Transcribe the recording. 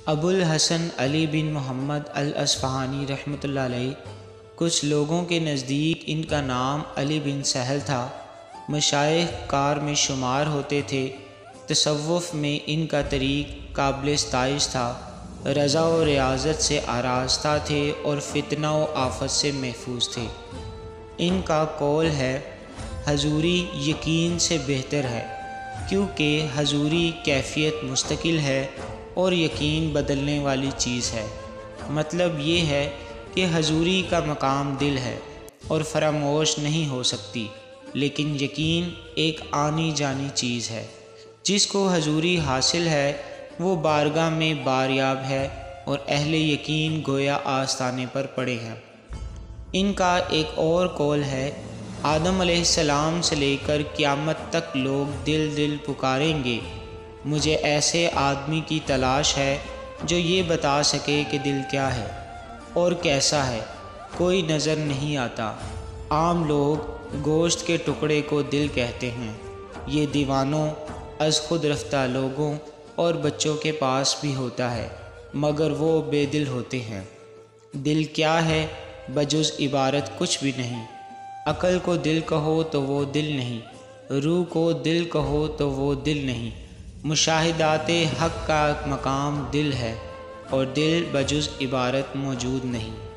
ابو الحسن علی بن محمد الاصفہانی رحمۃ اللہ علیہ، کچھ لوگوں کے نزدیک ان کا نام علی بن سہل تھا۔ مشائخ کار میں شمار ہوتے تھے۔ تصوف میں ان کا طریق قابل ستائش تھا۔ رضا و ریاضت سے آراستہ تھے اور فتنہ و آفت سے محفوظ تھے۔ ان کا قول ہے حضوری یقین سے بہتر ہے، کیونکہ حضوری کیفیت مستقل ہے اور یقین بدلنے والی چیز ہے۔ مطلب یہ ہے کہ حضوری کا مقام دل ہے اور فراموش نہیں ہو سکتی، لیکن یقین ایک آنی جانی چیز ہے۔ جس کو حضوری حاصل ہے وہ بارگاہ میں باریاب ہے اور اہل یقین گویا آستانے پر پڑے ہیں۔ ان کا ایک اور قول ہے آدم علیہ السلام سے لے کر قیامت تک لوگ دل دل پکاریں گے، مجھے ایسے آدمی کی تلاش ہے جو یہ بتا سکے کہ دل کیا ہے اور کیسا ہے۔ کوئی نظر نہیں آتا۔ عام لوگ گوشت کے ٹکڑے کو دل کہتے ہیں۔ یہ دیوانوں، از خود رفتہ لوگوں اور بچوں کے پاس بھی ہوتا ہے، مگر وہ بے دل ہوتے ہیں۔ دل کیا ہے بجز عبارت کچھ بھی نہیں۔ عقل کو دل کہو تو وہ دل نہیں، روح کو دل کہو تو وہ دل نہیں۔ مشاہدات حق کا مقام دل ہے اور دل بجز عبارت موجود نہیں۔